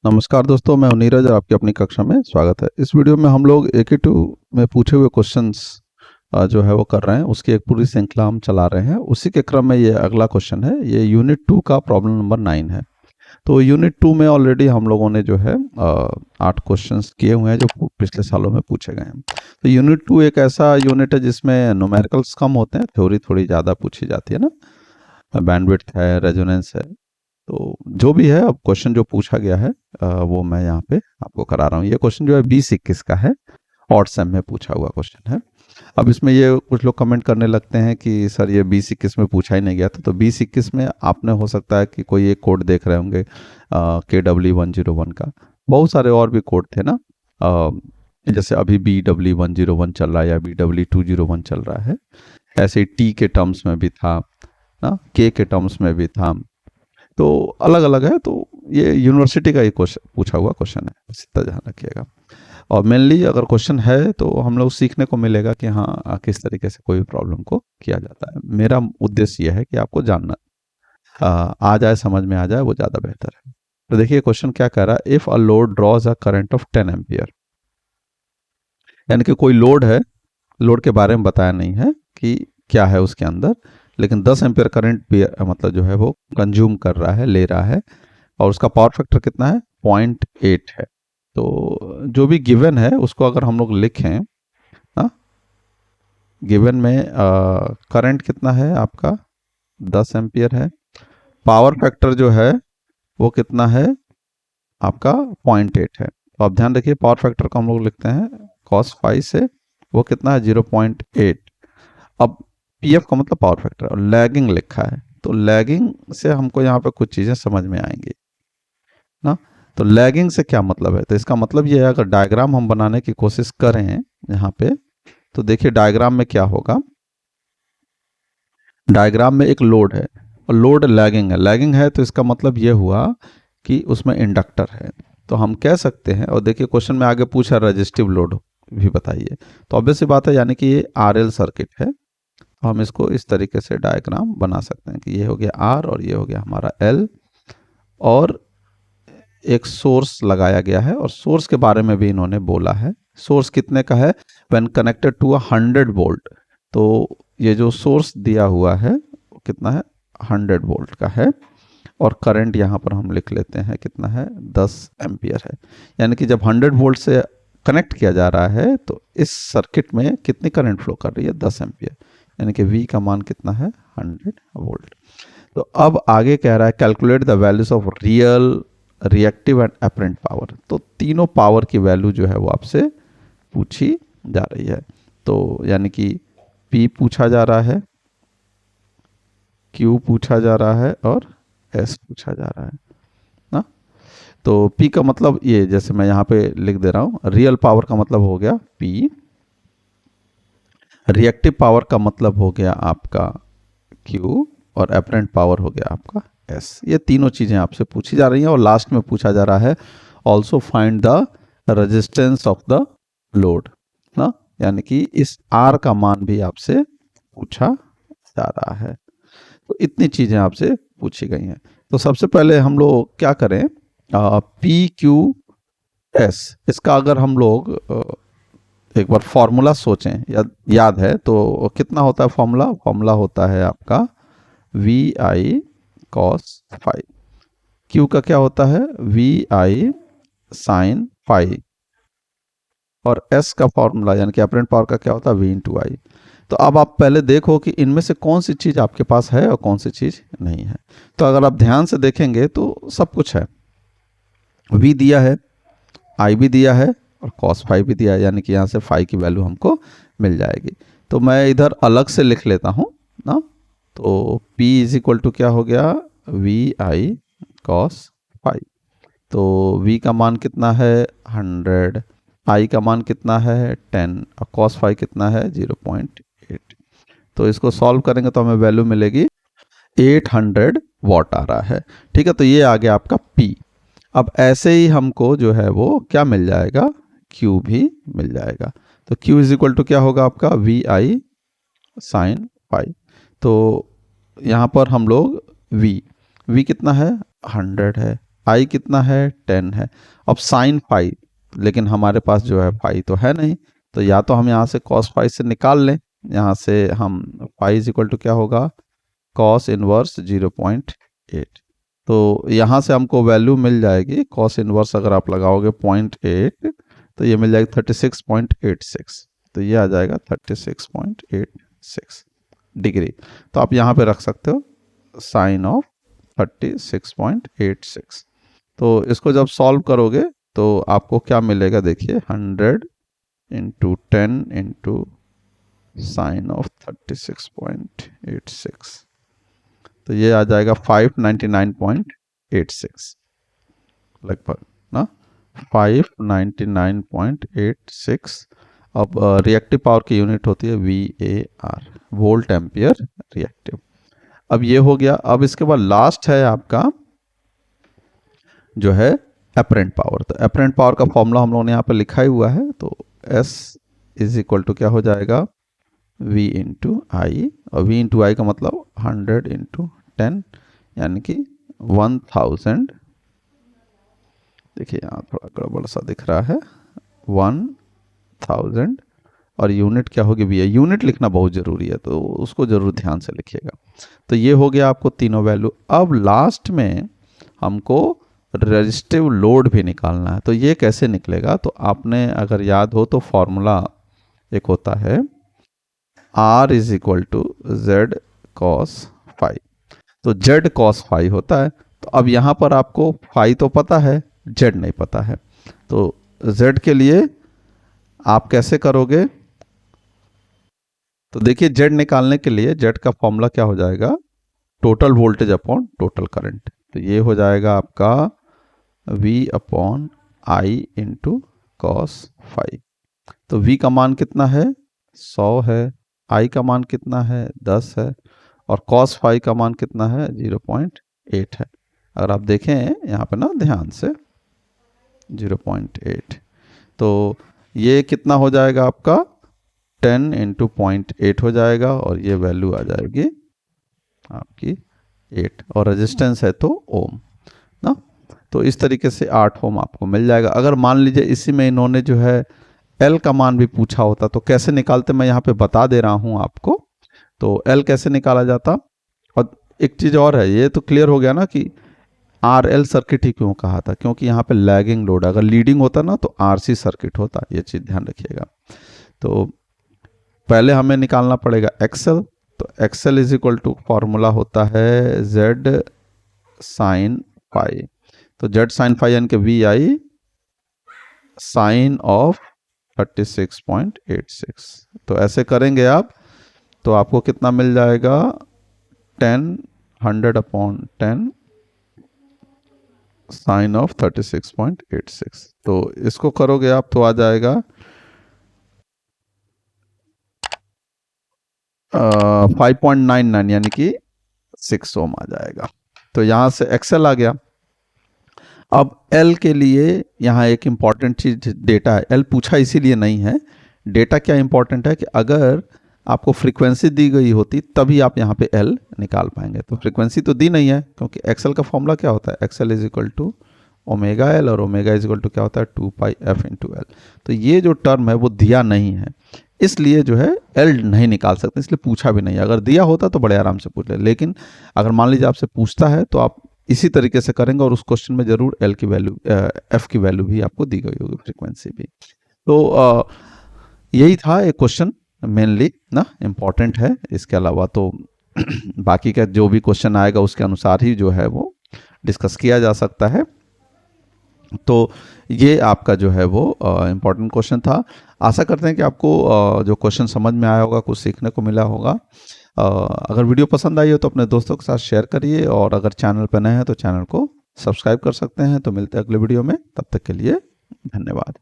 नमस्कार दोस्तों, मैं हूं नीरज और आपकी अपनी कक्षा में स्वागत है। इस वीडियो में हम लोग AQ2 में पूछे हुए क्वेश्चंस जो है वो कर रहे हैं, उसकी एक पूरी श्रृंखला हम चला रहे हैं। उसी के क्रम में ये अगला क्वेश्चन है, ये यूनिट 2 का प्रॉब्लम नंबर 9 है। तो यूनिट 2 में ऑलरेडी हम लोगों ने जो है 8 क्वेश्चंस किए हुए हैं जो पिछले सालों में पूछे गए हैं। तो यूनिट 2 एक ऐसा यूनिट है जिसमें न्यूमेरिकल्स कम होते हैं, थ्योरी थोड़ी ज़्यादा पूछी जाती है ना, बैंडविड्थ है, रेजोनेंस है। तो जो भी है, अब क्वेश्चन जो पूछा गया है वो मैं यहाँ पे आपको करा रहा हूँ। ये क्वेश्चन जो है 2021 का है, ऑड सेम में पूछा हुआ क्वेश्चन है। अब इसमें ये कुछ लोग कमेंट करने लगते हैं कि सर ये 2021 में पूछा ही नहीं गया था। तो 2021 में आपने हो सकता है कि कोई एक कोड देख रहे होंगे KW101 का, बहुत सारे और भी कोड थे ना, जैसे अभी BW101 चल रहा है या BW201 चल रहा है। ऐसे ही T के टर्म्स में भी था ना, K के टर्म्स में भी था। तो अलग अलग है। तो ये यूनिवर्सिटी का ही क्वेश्चन पूछा हुआ क्वेश्चन है, इस तरह ध्यान रखिएगा। और मेनली अगर क्वेश्चन है तो हम लोग सीखने को मिलेगा कि हाँ किस तरीके से कोई प्रॉब्लम को किया जाता है। मेरा उद्देश्य यह है कि आपको जानना आ जाए, समझ में आ जाए, वो ज़्यादा बेहतर है। तो देखिए क्वेश्चन क्या कह रहा है, if a load draws a current of 10 ampere, यानी कि कोई लोड है, लोड के बारे में बताया नहीं है कि क्या है उसके अंदर, लेकिन 10 एम्पियर करंट भी मतलब जो है वो कंज्यूम कर रहा है, ले रहा है, और उसका पावर फैक्टर कितना है, 0.8 है। तो जो भी गिवन है उसको अगर हम लोग लिखें, गिवन में करंट कितना है आपका 10 एम्पियर है, पावर फैक्टर जो है वो कितना है आपका 0.8 है। तो आप ध्यान रखिए पावर फैक्टर को हम लोग लिखते हैं cos फाई से, वो कितना है 0.8। अब PF का मतलब पावर फैक्टर, और लैगिंग लिखा है, तो लैगिंग से हमको यहाँ पे कुछ चीज़ें समझ में आएंगी ना। तो लैगिंग से क्या मतलब है, तो इसका मतलब ये है, अगर डायग्राम हम बनाने की कोशिश करें यहाँ पे, तो देखिए डायग्राम में क्या होगा। डायग्राम में एक लोड है और लोड लैगिंग है, लैगिंग है तो इसका मतलब ये हुआ कि उसमें इंडक्टर है। तो हम कह सकते हैं, और देखिए क्वेश्चन में आगे पूछा रेजिस्टिव लोड भी बताइए, तो ऑब्वियस सी बात है, यानी कि ये RL सर्किट है। तो हम इसको इस तरीके से डायग्राम बना सकते हैं कि ये हो गया R और ये हो गया हमारा L, और एक सोर्स लगाया गया है, और सोर्स के बारे में भी इन्होंने बोला है। सोर्स कितने का है, व्हेन कनेक्टेड टू 100 वोल्ट। तो ये जो सोर्स दिया हुआ है वो कितना है, 100 वोल्ट का है, और करंट यहाँ पर हम लिख लेते हैं कितना है, 10 एम्पियर है। यानी कि जब 100 वोल्ट से कनेक्ट किया जा रहा है तो इस सर्किट में कितनी करंट फ्लो कर रही है, 10 एम्पियर, यानी कि V का मान कितना है, 100 वोल्ट। तो अब आगे कह रहा है calculate the values of real, reactive and apparent power. तो तीनों पावर की वैल्यू जो है वो आपसे पूछी जा रही है। तो यानी कि P पूछा जा रहा है, Q पूछा जा रहा है, और S पूछा जा रहा है ना। तो P का मतलब ये, जैसे मैं यहाँ पे लिख दे रहा हूँ, रियल पावर का मतलब हो गया P, रिएक्टिव पावर का मतलब हो गया आपका Q, और अपरेंट पावर हो गया आपका S। ये तीनों चीज़ें आपसे पूछी जा रही हैं, और लास्ट में पूछा जा रहा है also find the resistance of the load ना, यानी कि इस R का मान भी आपसे पूछा जा रहा है। तो इतनी चीज़ें आपसे पूछी गई हैं। तो सबसे पहले हम लोग क्या करें, PQS, इसका अगर हम लोग एक बार फॉर्मूला सोचें, याद है तो कितना होता है फॉर्मूला, फॉर्मूला होता है आपका VI cos फाई। Q का क्या होता है, VI sin फाई, और S का फॉर्मूला यानी कि अपरेंट पावर का क्या होता है, V इंटू आई। तो अब आप पहले देखो कि इनमें से कौन सी चीज़ आपके पास है और कौन सी चीज़ नहीं है। तो अगर आप ध्यान से देखेंगे तो सब कुछ है, V दिया है, I भी दिया है, और cos फाई भी दिया है, यानी कि यहाँ से फाई की वैल्यू हमको मिल जाएगी। तो मैं इधर अलग से लिख लेता हूँ ना। तो P इज इक्वल टू क्या हो गया, VI cos फाई। तो V का मान कितना है, 100, I का मान कितना है, 10, और cos फाई कितना है, 0.8। तो इसको सॉल्व करेंगे तो हमें वैल्यू मिलेगी 800 वॉट आ रहा है। ठीक है, तो ये आ गया आपका P। अब ऐसे ही हमको जो है वो क्या मिल जाएगा, Q भी मिल जाएगा। तो Q इज इक्वल टू क्या होगा आपका, VI sin फाई। तो यहाँ पर हम लोग V कितना है, 100 है, आई कितना है 10 है। अब साइन फाई, लेकिन हमारे पास जो है फाई तो है नहीं, तो या तो हम यहाँ से कॉस फाई से निकाल लें, यहाँ से हम फाई इज इक्वल टू क्या होगा कॉस इनवर्स 0.8। तो यहाँ से हमको वैल्यू मिल जाएगी कॉस इनवर्स अगर आप लगाओगे 0.8 तो ये मिल जाएगी 36.86। तो ये आ जाएगा 36.86 डिग्री। तो आप यहाँ पे रख सकते हो साइन ऑफ 36.86। तो इसको जब सॉल्व करोगे तो आपको क्या मिलेगा, देखिए 100 इंटू 10 इंटू साइन ऑफ 36.86, तो ये आ जाएगा 599.86 लगभग ना, 599.86। अब रिएक्टिव पावर की यूनिट होती है VAR, वोल्ट एम्पियर रिएक्टिव। अब ये हो गया। अब इसके बाद लास्ट है आपका जो है एपरेंट पावर। तो एपरेंट पावर का फॉर्मूला हम लोगों ने यहाँ पर लिखा ही हुआ है। तो S इज इक्वल टू क्या हो जाएगा V इंटू आई, और V इंटू आई का मतलब 100 इंटू 10 यानी कि 1000। देखिए यहाँ थोड़ा गड़बड़ सा दिख रहा है, 1000, और यूनिट क्या होगी भैया, यूनिट लिखना बहुत ज़रूरी है तो उसको ज़रूर ध्यान से लिखिएगा। तो ये हो गया आपको तीनों वैल्यू। अब लास्ट में हमको रेजिस्टिव लोड भी निकालना है। तो ये कैसे निकलेगा, तो आपने अगर याद हो तो फॉर्मूला एक होता है R is equal to Z cos phi. तो जेड कॉस फाई होता है। तो अब यहाँ पर आपको फाई तो पता है, जेड नहीं पता है। तो जेड के लिए आप कैसे करोगे, तो देखिए जेड निकालने के लिए जेड का फॉर्मूला क्या हो जाएगा, total voltage upon total current. तो ये हो जाएगा आपका V upon I into cos phi. तो V का मान कितना है 100 है, I का मान कितना है 10 है, और कॉस फाई का मान कितना है 0.8 है। अगर आप देखें यहाँ पे ना ध्यान से 0.8, तो ये कितना हो जाएगा आपका 10 इंटू 0.8 हो जाएगा, और ये वैल्यू आ जाएगी आपकी 8, और रेजिस्टेंस है तो ओम ना। तो इस तरीके से 8 ओम आपको मिल जाएगा। अगर मान लीजिए इसी में इन्होंने जो है L का मान भी पूछा होता तो कैसे निकालते, मैं यहाँ पे बता दे रहा हूँ आपको। तो L कैसे निकाला जाता, और एक चीज़ और है, ये तो क्लियर हो गया ना कि RL सर्किट ही क्यों कहा था, क्योंकि यहाँ पे लैगिंग लोड, अगर लीडिंग होता ना तो RC सर्किट होता, ये चीज़ ध्यान रखिएगा। तो पहले हमें निकालना पड़ेगा XL। तो XL is equal to formula होता है Z साइन फाई। तो Z साइन फाई यानी कि VI साइन ऑफ 36.86। तो ऐसे करेंगे आप तो आपको कितना मिल जाएगा 100 अपॉन 10 साइन ऑफ 36.86। तो इसको करोगे आप तो आ जाएगा 5.99 यानी कि 6 ओम आ जाएगा। तो यहाँ से XL आ गया। अब L के लिए यहाँ एक इम्पॉर्टेंट चीज डेटा है, L पूछा इसीलिए नहीं है, डेटा क्या इम्पॉर्टेंट है कि अगर आपको फ्रीक्वेंसी दी गई होती तभी आप यहाँ पे L निकाल पाएंगे। तो फ्रीक्वेंसी तो दी नहीं है, क्योंकि XL का फॉर्मूला क्या होता है, XL is equal to omega L, और ओमेगा इज इक्वल टू क्या होता है 2 f इंटू L। तो ये जो टर्म है वो दिया नहीं है, इसलिए जो है L नहीं निकाल सकते, इसलिए पूछा भी नहीं। अगर दिया होता तो बड़े आराम से पूछ ले, लेकिन अगर मान लीजिए आपसे पूछता है तो आप इसी तरीके से करेंगे, और उस क्वेश्चन में जरूर L की वैल्यू F की वैल्यू भी आपको दी गई होगी, फ्रीक्वेंसी भी। तो यही था एक क्वेश्चन मेनली ना इम्पॉर्टेंट है। इसके अलावा तो बाकी का जो भी क्वेश्चन आएगा उसके अनुसार ही जो है वो डिस्कस किया जा सकता है। तो ये आपका जो है वो इम्पॉर्टेंट क्वेश्चन था। आशा करते हैं कि आपको जो क्वेश्चन समझ में आया होगा, कुछ सीखने को मिला होगा। अगर वीडियो पसंद आई हो तो अपने दोस्तों के साथ शेयर करिए, और अगर चैनल पर नए हैं तो चैनल को सब्सक्राइब कर सकते हैं। तो मिलते हैं अगले वीडियो में, तब तक के लिए धन्यवाद।